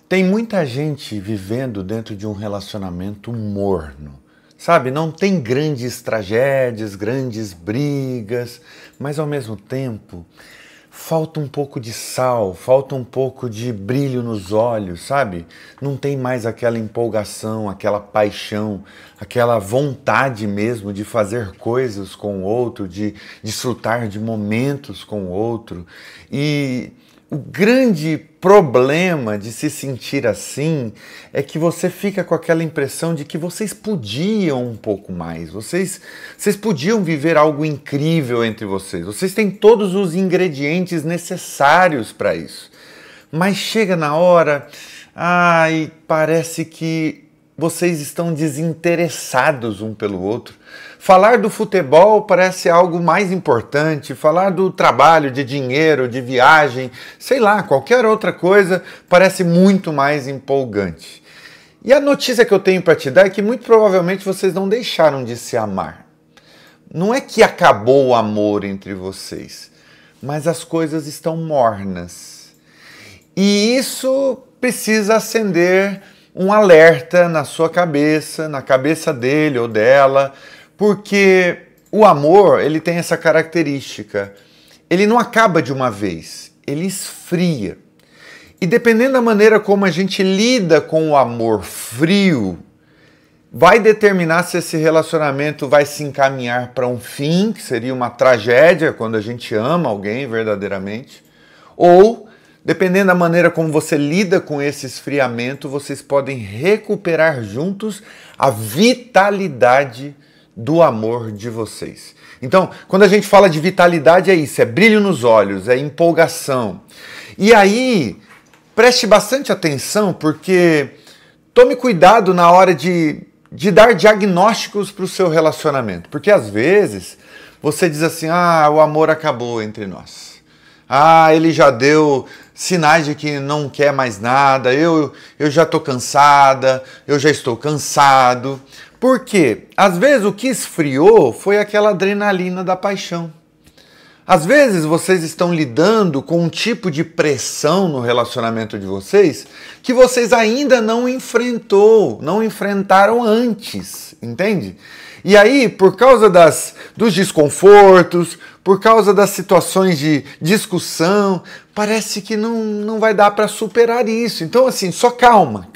Tem muita gente vivendo dentro de um relacionamento morno, sabe? Não tem grandes tragédias, grandes brigas, mas ao mesmo tempo falta um pouco de sal, falta um pouco de brilho nos olhos, sabe? Não tem mais aquela empolgação, aquela paixão, aquela vontade mesmo de fazer coisas com o outro, de desfrutar de momentos com o outro. E o grande problema de se sentir assim é que você fica com aquela impressão de que vocês podiam um pouco mais, vocês podiam viver algo incrível entre vocês, vocês têm todos os ingredientes necessários para isso, mas chega na hora, e parece que vocês estão desinteressados um pelo outro. Falar do futebol parece algo mais importante, falar do trabalho, de dinheiro, de viagem, sei lá, qualquer outra coisa parece muito mais empolgante. E a notícia que eu tenho para te dar é que muito provavelmente vocês não deixaram de se amar. Não é que acabou o amor entre vocês, mas as coisas estão mornas. E isso precisa acender um alerta na sua cabeça, na cabeça dele ou dela, porque o amor, ele tem essa característica, ele não acaba de uma vez, ele esfria. E dependendo da maneira como a gente lida com o amor frio, vai determinar se esse relacionamento vai se encaminhar para um fim, que seria uma tragédia quando a gente ama alguém verdadeiramente, ou dependendo da maneira como você lida com esse esfriamento, vocês podem recuperar juntos a vitalidade do amor de vocês. Então, quando a gente fala de vitalidade, é isso, é brilho nos olhos, é empolgação. E aí, preste bastante atenção, porque tome cuidado na hora de dar diagnósticos para o seu relacionamento. Porque às vezes, você diz assim, o amor acabou entre nós. Ele já deu sinais de que não quer mais nada, eu já estou cansada, eu já estou cansado. Por quê? Às vezes o que esfriou foi aquela adrenalina da paixão. Às vezes vocês estão lidando com um tipo de pressão no relacionamento de vocês que vocês ainda não enfrentaram antes, entende? E aí, por causa dos desconfortos, por causa das situações de discussão, parece que não vai dar para superar isso. Então, assim, só calma.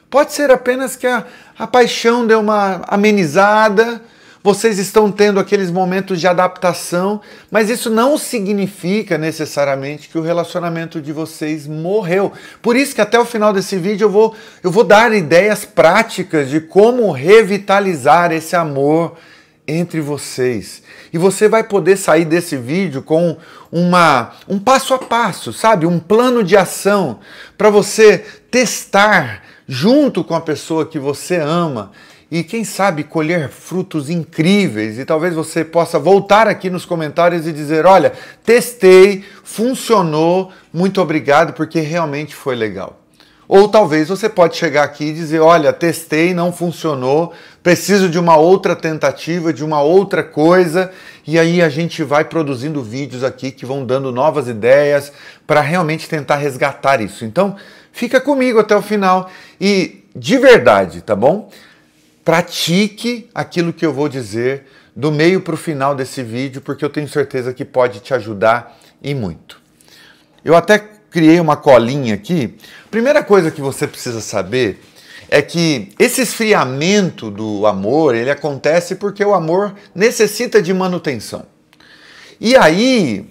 Pode ser apenas que a paixão deu uma amenizada, vocês estão tendo aqueles momentos de adaptação, mas isso não significa necessariamente que o relacionamento de vocês morreu. Por isso que até o final desse vídeo eu vou dar ideias práticas de como revitalizar esse amor entre vocês. E você vai poder sair desse vídeo com um passo a passo, sabe? Um plano de ação para você testar junto com a pessoa que você ama e quem sabe colher frutos incríveis. E talvez você possa voltar aqui nos comentários e dizer, olha, testei, funcionou, muito obrigado porque realmente foi legal. Ou talvez você pode chegar aqui e dizer, olha, testei, não funcionou, preciso de uma outra tentativa, de uma outra coisa, e aí a gente vai produzindo vídeos aqui que vão dando novas ideias para realmente tentar resgatar isso. Então, fica comigo até o final e, de verdade, tá bom? Pratique aquilo que eu vou dizer do meio para o final desse vídeo, porque eu tenho certeza que pode te ajudar e muito. Eu até criei uma colinha aqui. Primeira coisa que você precisa saber é que esse esfriamento do amor, ele acontece porque o amor necessita de manutenção. E aí,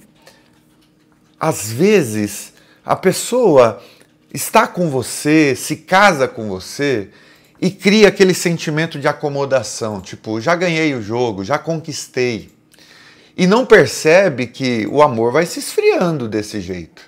às vezes, a pessoa está com você, se casa com você e cria aquele sentimento de acomodação, tipo, já ganhei o jogo, já conquistei. E não percebe que o amor vai se esfriando desse jeito.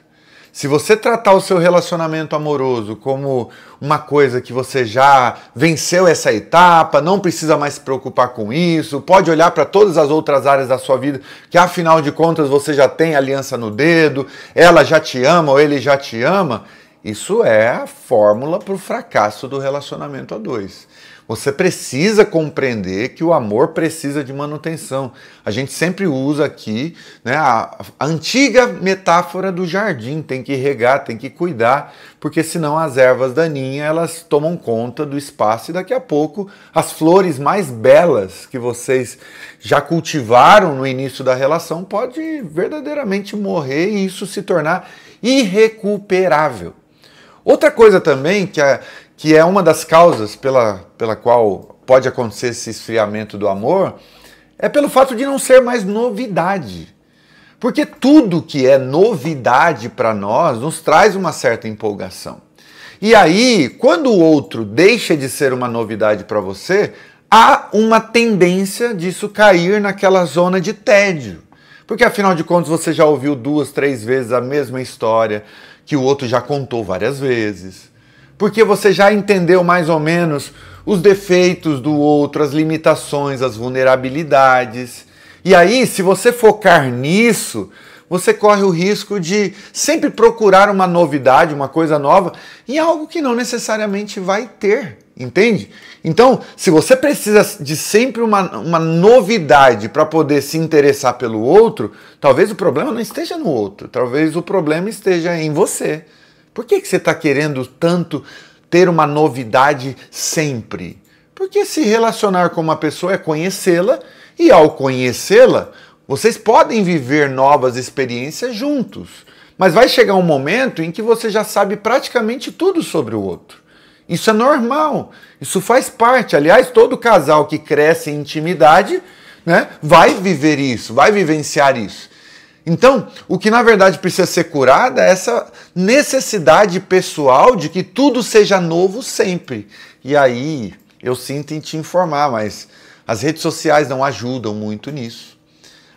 Se você tratar o seu relacionamento amoroso como uma coisa que você já venceu essa etapa, não precisa mais se preocupar com isso, pode olhar para todas as outras áreas da sua vida, que afinal de contas você já tem aliança no dedo, ela já te ama ou ele já te ama, isso é a fórmula para o fracasso do relacionamento a dois. Você precisa compreender que o amor precisa de manutenção. A gente sempre usa aqui, né, a antiga metáfora do jardim. Tem que regar, tem que cuidar, porque senão as ervas daninhas elas tomam conta do espaço e daqui a pouco as flores mais belas que vocês já cultivaram no início da relação pode verdadeiramente morrer e isso se tornar irrecuperável. Outra coisa também que é uma das causas pela qual pode acontecer esse esfriamento do amor é pelo fato de não ser mais novidade. Porque tudo que é novidade para nós nos traz uma certa empolgação. E aí, quando o outro deixa de ser uma novidade para você, há uma tendência disso cair naquela zona de tédio. Porque afinal de contas você já ouviu 2, 3 vezes a mesma história que o outro já contou várias vezes. Porque você já entendeu mais ou menos os defeitos do outro, as limitações, as vulnerabilidades. E aí, se você focar nisso, você corre o risco de sempre procurar uma novidade, uma coisa nova, em algo que não necessariamente vai ter, entende? Então, se você precisa de sempre uma novidade para poder se interessar pelo outro, talvez o problema não esteja no outro, talvez o problema esteja em você. Por que você está querendo tanto ter uma novidade sempre? Porque se relacionar com uma pessoa é conhecê-la, e ao conhecê-la, vocês podem viver novas experiências juntos. Mas vai chegar um momento em que você já sabe praticamente tudo sobre o outro. Isso é normal, isso faz parte. Aliás, todo casal que cresce em intimidade, né, vai viver isso, vai vivenciar isso. Então, o que na verdade precisa ser curado é essa necessidade pessoal de que tudo seja novo sempre. E aí, eu sinto em te informar, mas as redes sociais não ajudam muito nisso.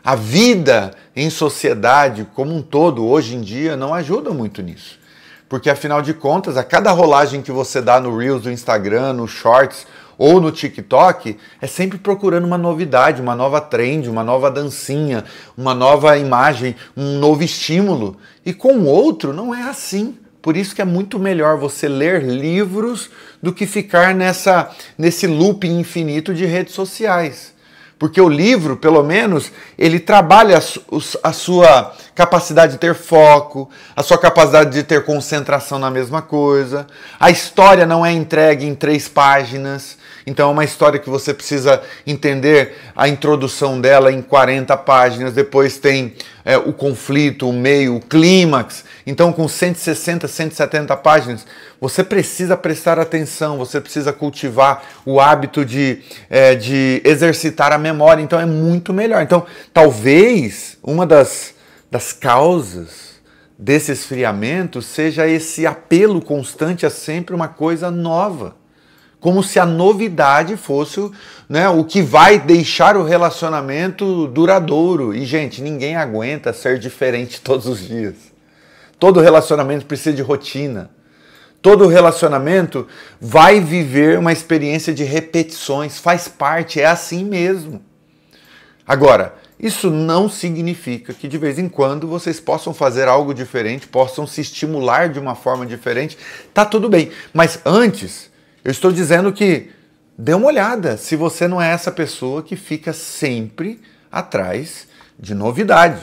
A vida em sociedade como um todo, hoje em dia, não ajuda muito nisso. Porque, afinal de contas, a cada rolagem que você dá no Reels do Instagram, no Shorts ou no TikTok, é sempre procurando uma novidade, uma nova trend, uma nova dancinha, uma nova imagem, um novo estímulo. E com o outro não é assim. Por isso que é muito melhor você ler livros do que ficar nesse loop infinito de redes sociais. Porque o livro, pelo menos, ele trabalha a sua capacidade de ter foco, a sua capacidade de ter concentração na mesma coisa. A história não é entregue em 3 páginas. Então é uma história que você precisa entender a introdução dela em 40 páginas. Depois tem o conflito, o meio, o clímax. Então com 160, 170 páginas, você precisa prestar atenção, você precisa cultivar o hábito de exercitar a memória. Então é muito melhor. Então talvez uma das causas desse esfriamento seja esse apelo constante a sempre uma coisa nova. Como se a novidade fosse, né, o que vai deixar o relacionamento duradouro. E, gente, ninguém aguenta ser diferente todos os dias. Todo relacionamento precisa de rotina. Todo relacionamento vai viver uma experiência de repetições. Faz parte, é assim mesmo. Agora, isso não significa que de vez em quando vocês possam fazer algo diferente, possam se estimular de uma forma diferente. Tá tudo bem. Mas antes, eu estou dizendo que dê uma olhada se você não é essa pessoa que fica sempre atrás de novidade.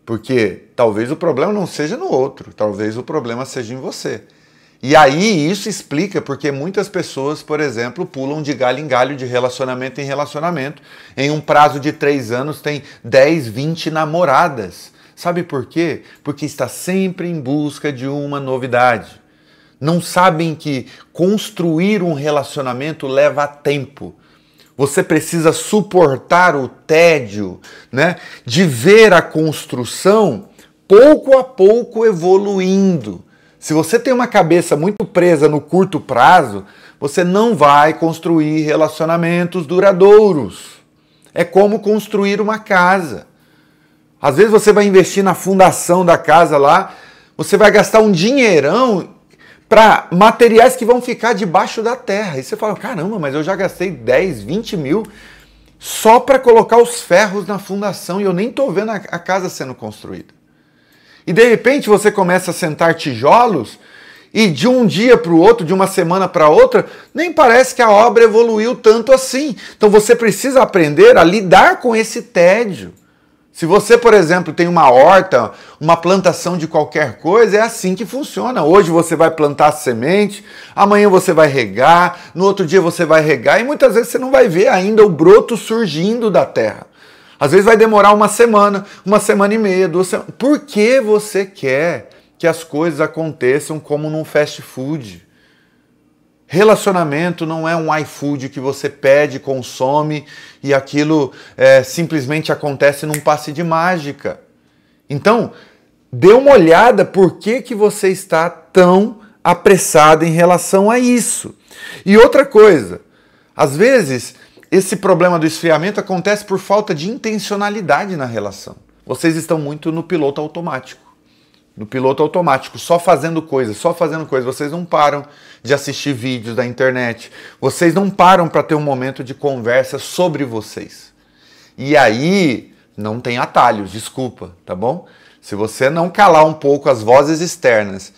Porque talvez o problema não seja no outro, talvez o problema seja em você. E aí isso explica porque muitas pessoas, por exemplo, pulam de galho em galho, de relacionamento em relacionamento. Em um prazo de 3 anos tem 10, 20 namoradas. Sabe por quê? Porque está sempre em busca de uma novidade. Não sabem que construir um relacionamento leva tempo. Você precisa suportar o tédio, né, de ver a construção pouco a pouco evoluindo. Se você tem uma cabeça muito presa no curto prazo, você não vai construir relacionamentos duradouros. É como construir uma casa. Às vezes você vai investir na fundação da casa lá, você vai gastar um dinheirão para materiais que vão ficar debaixo da terra. E você fala, caramba, mas eu já gastei 10, 20 mil só para colocar os ferros na fundação e eu nem estou vendo a casa sendo construída. E de repente você começa a sentar tijolos e de um dia para o outro, de uma semana para outra, nem parece que a obra evoluiu tanto assim. Então você precisa aprender a lidar com esse tédio. Se você, por exemplo, tem uma horta, uma plantação de qualquer coisa, é assim que funciona. Hoje você vai plantar semente, amanhã você vai regar, no outro dia você vai regar e muitas vezes você não vai ver ainda o broto surgindo da terra. Às vezes vai demorar uma semana e meia, 2 semanas. Por que você quer que as coisas aconteçam como num fast food? Relacionamento não é um iFood que você pede, consome e aquilo simplesmente acontece num passe de mágica. Então, dê uma olhada por que você está tão apressado em relação a isso. E outra coisa, às vezes esse problema do esfriamento acontece por falta de intencionalidade na relação. Vocês estão muito no piloto automático. No piloto automático, só fazendo coisas. Vocês não param de assistir vídeos da internet. Vocês não param para ter um momento de conversa sobre vocês. E aí, não tem atalhos, desculpa, tá bom? Se você não calar um pouco as vozes externas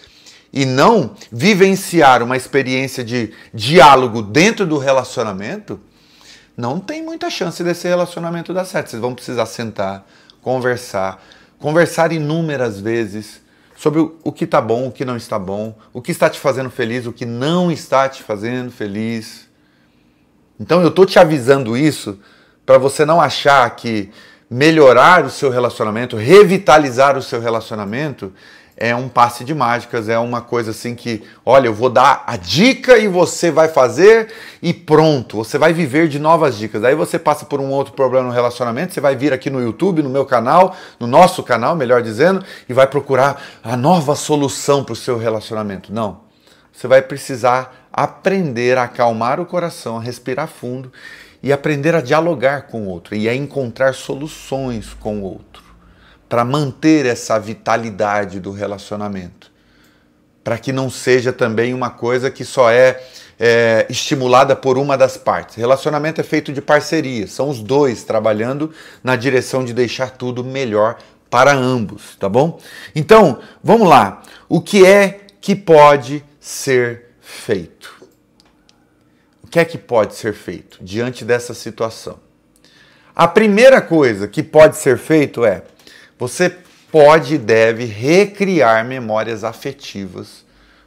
e não vivenciar uma experiência de diálogo dentro do relacionamento, não tem muita chance desse relacionamento dar certo. Vocês vão precisar sentar, conversar inúmeras vezes sobre o que está bom, o que não está bom, o que está te fazendo feliz, o que não está te fazendo feliz. Então eu estou te avisando isso para você não achar que melhorar o seu relacionamento, revitalizar o seu relacionamento é um passe de mágicas, é uma coisa assim que, olha, eu vou dar a dica e você vai fazer e pronto, você vai viver de novas dicas. Aí você passa por um outro problema no relacionamento, você vai vir aqui no YouTube, no meu canal, no nosso canal, melhor dizendo, e vai procurar a nova solução para o seu relacionamento. Não, você vai precisar aprender a acalmar o coração, a respirar fundo e aprender a dialogar com o outro e a encontrar soluções com o outro, para manter essa vitalidade do relacionamento, para que não seja também uma coisa que só é estimulada por uma das partes. Relacionamento é feito de parceria, são os dois trabalhando na direção de deixar tudo melhor para ambos, tá bom? Então, vamos lá. O que é que pode ser feito? O que é que pode ser feito diante dessa situação? A primeira coisa que pode ser feito é: você pode e deve recriar memórias afetivas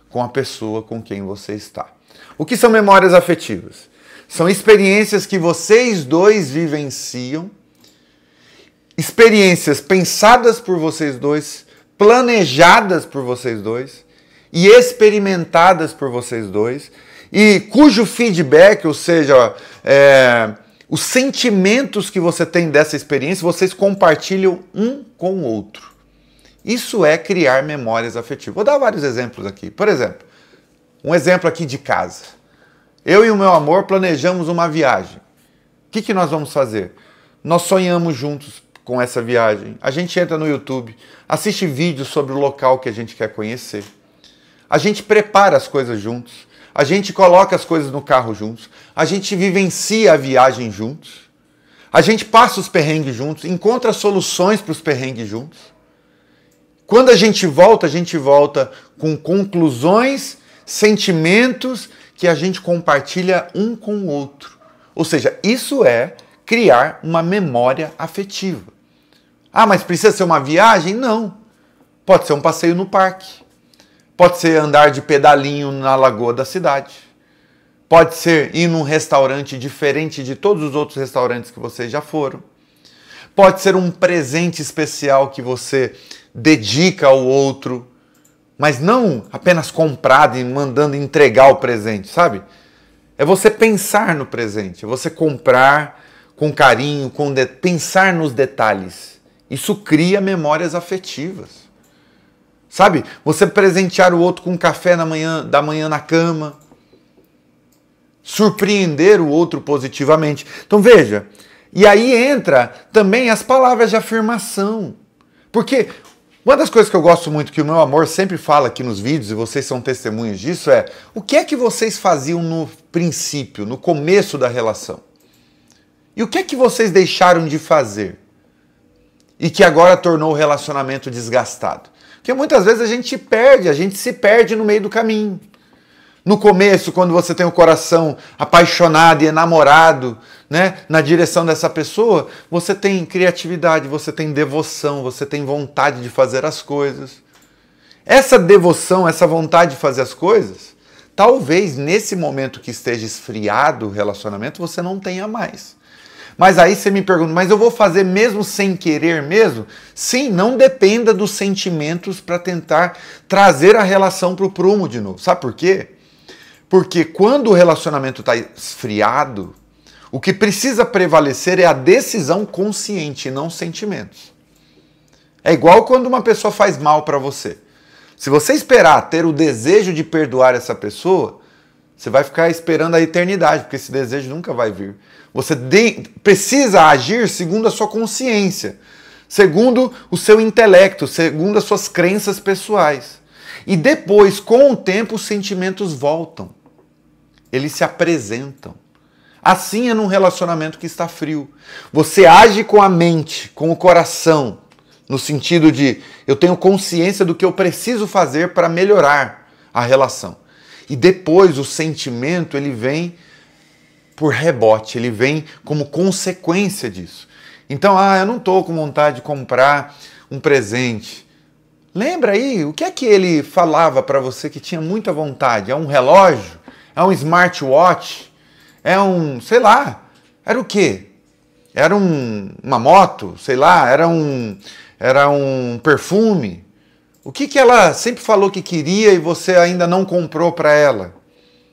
com a pessoa com quem você está. O que são memórias afetivas? São experiências que vocês dois vivenciam, experiências pensadas por vocês dois, planejadas por vocês dois e experimentadas por vocês dois, e cujo feedback, ou seja, os sentimentos que você tem dessa experiência, vocês compartilham um com o outro. Isso é criar memórias afetivas. Vou dar vários exemplos aqui. Por exemplo, um exemplo aqui de casa. Eu e o meu amor planejamos uma viagem. O que nós vamos fazer? Nós sonhamos juntos com essa viagem. A gente entra no YouTube, assiste vídeos sobre o local que a gente quer conhecer. A gente prepara as coisas juntos. A gente coloca as coisas no carro juntos, a gente vivencia a viagem juntos, a gente passa os perrengues juntos, encontra soluções para os perrengues juntos. Quando a gente volta com conclusões, sentimentos que a gente compartilha um com o outro. Ou seja, isso é criar uma memória afetiva. Ah, mas precisa ser uma viagem? Não. Pode ser um passeio no parque. Pode ser andar de pedalinho na lagoa da cidade. Pode ser ir num restaurante diferente de todos os outros restaurantes que vocês já foram. Pode ser um presente especial que você dedica ao outro, mas não apenas comprado e mandando entregar o presente, sabe? É você pensar no presente, é você comprar com carinho, pensar nos detalhes. Isso cria memórias afetivas. Sabe? Você presentear o outro com um café da manhã na cama. Surpreender o outro positivamente. Então veja, e aí entra também as palavras de afirmação. Porque uma das coisas que eu gosto muito, que o meu amor sempre fala aqui nos vídeos, e vocês são testemunhas disso, é: o que é que vocês faziam no princípio, no começo da relação? E o que é que vocês deixaram de fazer? E que agora tornou o relacionamento desgastado? Porque muitas vezes a gente se perde no meio do caminho. No começo, quando você tem o coração apaixonado e enamorado, né, na direção dessa pessoa, você tem criatividade, você tem devoção, você tem vontade de fazer as coisas. Essa devoção, essa vontade de fazer as coisas, talvez nesse momento que esteja esfriado o relacionamento, você não tenha mais. Mas aí você me pergunta, mas eu vou fazer mesmo sem querer mesmo? Sim, não dependa dos sentimentos para tentar trazer a relação para o prumo de novo. Sabe por quê? Porque quando o relacionamento está esfriado, o que precisa prevalecer é a decisão consciente e não sentimentos. É igual quando uma pessoa faz mal para você. Se você esperar ter o desejo de perdoar essa pessoa, você vai ficar esperando a eternidade, porque esse desejo nunca vai vir. Você precisa agir segundo a sua consciência, segundo o seu intelecto, segundo as suas crenças pessoais. E depois, com o tempo, os sentimentos voltam. Eles se apresentam. Assim é num relacionamento que está frio. Você age com a mente, com o coração, no sentido de eu tenho consciência do que eu preciso fazer para melhorar a relação. E depois o sentimento ele vem por rebote, ele vem como consequência disso. Então, eu não estou com vontade de comprar um presente. Lembra aí, o que é que ele falava para você que tinha muita vontade? É um relógio? É um smartwatch? É um, sei lá, era o quê? Era uma moto? Sei lá, era um perfume? O que ela sempre falou que queria e você ainda não comprou para ela?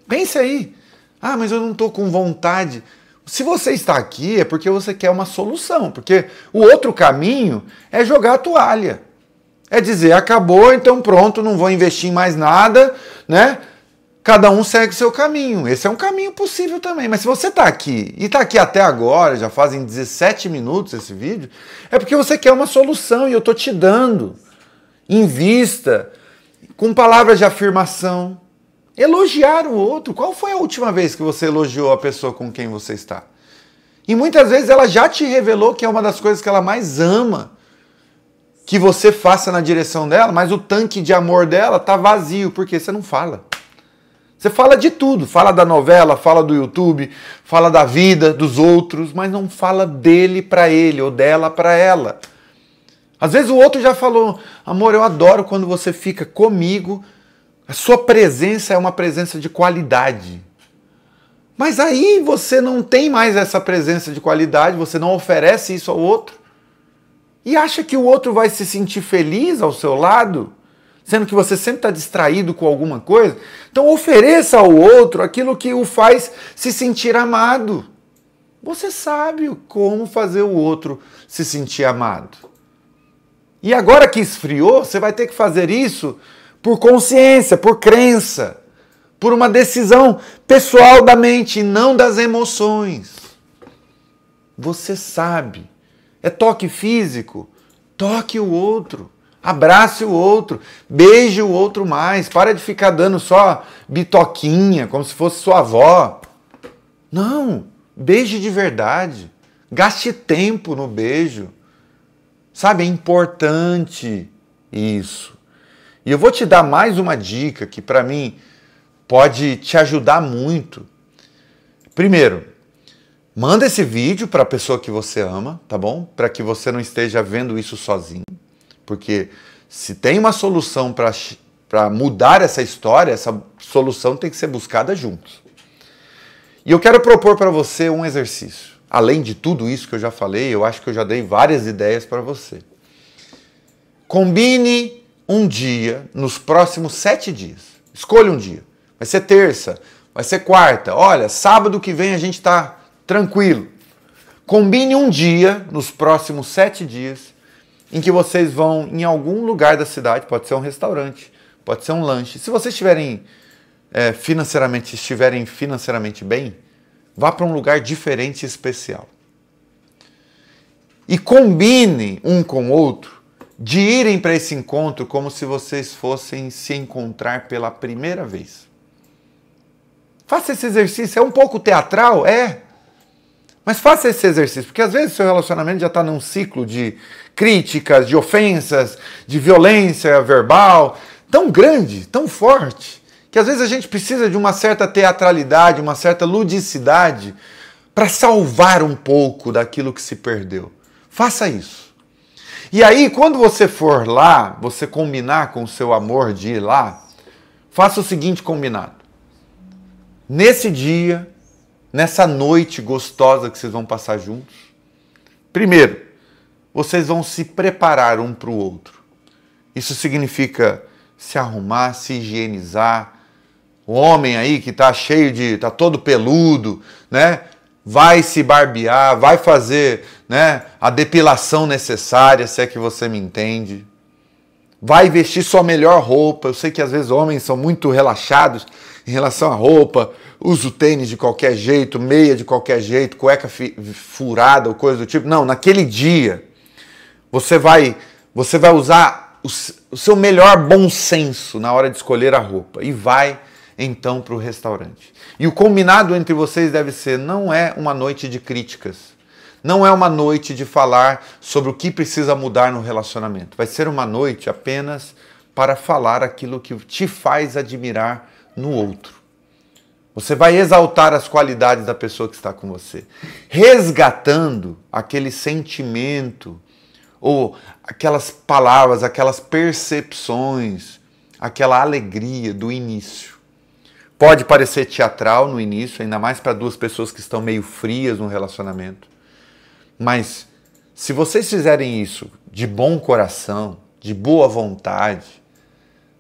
Pense aí. Mas eu não estou com vontade. Se você está aqui é porque você quer uma solução, porque o outro caminho é jogar a toalha. É dizer, acabou, então pronto, não vou investir em mais nada, né? Cada um segue o seu caminho. Esse é um caminho possível também. Mas se você está aqui, e está aqui até agora, já fazem 17 minutos esse vídeo, é porque você quer uma solução e eu estou te dando. Invista, com palavras de afirmação. Elogiar o outro. Qual foi a última vez que você elogiou a pessoa com quem você está? E muitas vezes ela já te revelou que é uma das coisas que ela mais ama que você faça na direção dela, mas o tanque de amor dela está vazio, porque você não fala. Você fala de tudo, fala da novela, fala do YouTube, fala da vida dos outros, mas não fala dele para ele ou dela para ela. Às vezes o outro já falou, amor, eu adoro quando você fica comigo, a sua presença é uma presença de qualidade. Mas aí você não tem mais essa presença de qualidade, você não oferece isso ao outro e acha que o outro vai se sentir feliz ao seu lado, sendo que você sempre está distraído com alguma coisa. Então ofereça ao outro aquilo que o faz se sentir amado. Você sabe como fazer o outro se sentir amado. E agora que esfriou, você vai ter que fazer isso por consciência, por crença, por uma decisão pessoal da mente e não das emoções. Você sabe. É toque físico? Toque o outro. Abrace o outro. Beije o outro mais. Para de ficar dando só bitoquinha, como se fosse sua avó. Não. Beije de verdade. Gaste tempo no beijo. Sabe, é importante isso. E eu vou te dar mais uma dica que para mim pode te ajudar muito. Primeiro, manda esse vídeo para a pessoa que você ama, tá bom? Para que você não esteja vendo isso sozinho. Porque se tem uma solução para mudar essa história, essa solução tem que ser buscada juntos. E eu quero propor para você um exercício. Além de tudo isso que eu já falei, eu acho que eu já dei várias ideias para você. Combine um dia nos próximos 7 dias. Escolha um dia. Vai ser terça, vai ser quarta. Olha, sábado que vem a gente está tranquilo. Combine um dia nos próximos 7 dias em que vocês vão em algum lugar da cidade, pode ser um restaurante, pode ser um lanche. Se vocês estiverem financeiramente bem, vá para um lugar diferente e especial. E combine um com o outro de irem para esse encontro como se vocês fossem se encontrar pela primeira vez. Faça esse exercício, é um pouco teatral, é. Mas faça esse exercício, porque às vezes seu relacionamento já está num ciclo de críticas, de ofensas, de violência verbal, tão grande, tão forte, que às vezes a gente precisa de uma certa teatralidade, uma certa ludicidade para salvar um pouco daquilo que se perdeu. Faça isso. E aí, quando você for lá, você combinar com o seu amor de ir lá, faça o seguinte combinado. Nesse dia, nessa noite gostosa que vocês vão passar juntos, primeiro, vocês vão se preparar um para o outro. Isso significa se arrumar, se higienizar. O homem aí que tá cheio de... tá todo peludo, né? Vai se barbear, vai fazer, né, a depilação necessária, se é que você me entende. Vai vestir sua melhor roupa. Eu sei que às vezes homens são muito relaxados em relação à roupa. Usa o tênis de qualquer jeito, meia de qualquer jeito, cueca furada ou coisa do tipo. Não, naquele dia você vai usar o seu melhor bom senso na hora de escolher a roupa e vai então para o restaurante. E o combinado entre vocês deve ser, não é uma noite de críticas, não é uma noite de falar sobre o que precisa mudar no relacionamento. Vai ser uma noite apenas para falar aquilo que te faz admirar no outro. Você vai exaltar as qualidades da pessoa que está com você, resgatando aquele sentimento ou aquelas palavras, aquelas percepções, aquela alegria do início. Pode parecer teatral no início, ainda mais para duas pessoas que estão meio frias no relacionamento. Mas se vocês fizerem isso de bom coração, de boa vontade,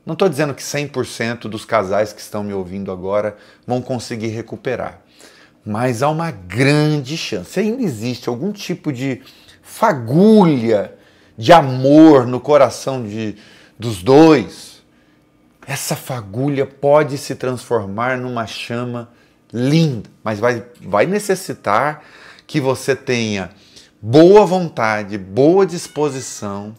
não estou dizendo que 100% dos casais que estão me ouvindo agora vão conseguir recuperar. Mas há uma grande chance. Se ainda existe algum tipo de fagulha de amor no coração dos dois, essa fagulha pode se transformar numa chama linda, mas vai necessitar que você tenha boa vontade, boa disposição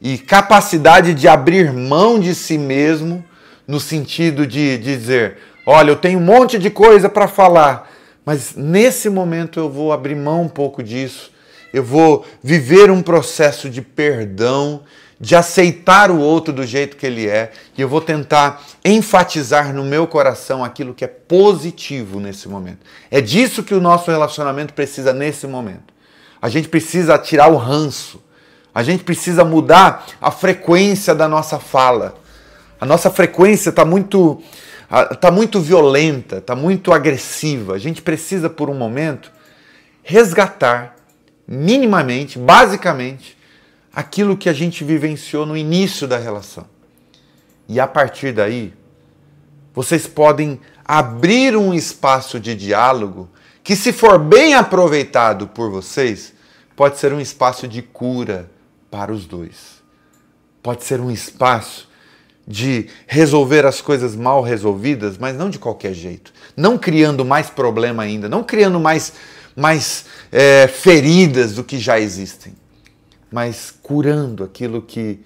e capacidade de abrir mão de si mesmo, no sentido de dizer, olha, eu tenho um monte de coisa para falar, mas nesse momento eu vou abrir mão um pouco disso, eu vou viver um processo de perdão, de aceitar o outro do jeito que ele é, e eu vou tentar enfatizar no meu coração aquilo que é positivo nesse momento. É disso que o nosso relacionamento precisa nesse momento. A gente precisa tirar o ranço, a gente precisa mudar a frequência da nossa fala. A nossa frequência está muito violenta, está muito agressiva. A gente precisa, por um momento, resgatar minimamente, basicamente, aquilo que a gente vivenciou no início da relação. E a partir daí, vocês podem abrir um espaço de diálogo que, se for bem aproveitado por vocês, pode ser um espaço de cura para os dois. Pode ser um espaço de resolver as coisas mal resolvidas, mas não de qualquer jeito. Não criando mais problema ainda, não criando mais feridas do que já existem, mas curando aquilo que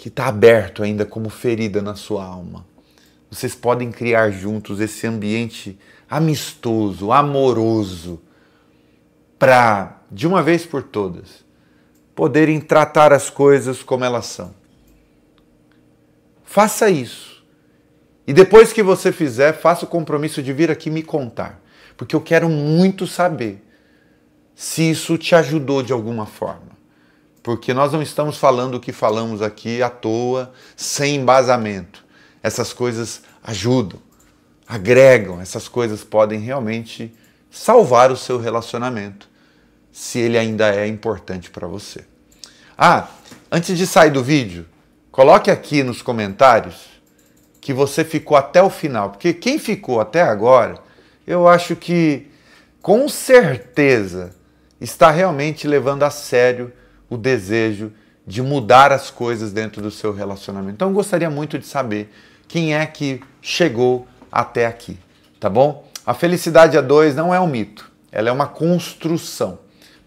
está aberto ainda como ferida na sua alma. Vocês podem criar juntos esse ambiente amistoso, amoroso, para, de uma vez por todas, poderem tratar as coisas como elas são. Faça isso. E depois que você fizer, faça o compromisso de vir aqui me contar, porque eu quero muito saber se isso te ajudou de alguma forma. Porque nós não estamos falando o que falamos aqui à toa, sem embasamento. Essas coisas ajudam, agregam, essas coisas podem realmente salvar o seu relacionamento, se ele ainda é importante para você. Antes de sair do vídeo, coloque aqui nos comentários que você ficou até o final, porque quem ficou até agora, eu acho que com certeza está realmente levando a sério o desejo de mudar as coisas dentro do seu relacionamento. Então eu gostaria muito de saber quem é que chegou até aqui, tá bom? A felicidade a dois não é um mito, ela é uma construção.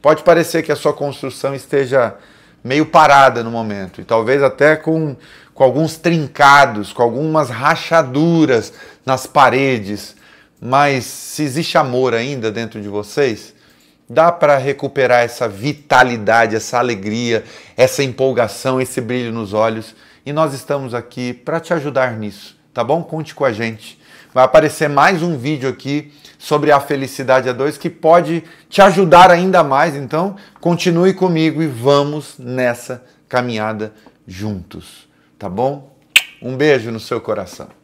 Pode parecer que a sua construção esteja meio parada no momento, e talvez até com alguns trincados, com algumas rachaduras nas paredes, mas se existe amor ainda dentro de vocês, dá para recuperar essa vitalidade, essa alegria, essa empolgação, esse brilho nos olhos. E nós estamos aqui para te ajudar nisso, tá bom? Conte com a gente. Vai aparecer mais um vídeo aqui sobre a felicidade a dois que pode te ajudar ainda mais. Então, continue comigo e vamos nessa caminhada juntos, tá bom? Um beijo no seu coração.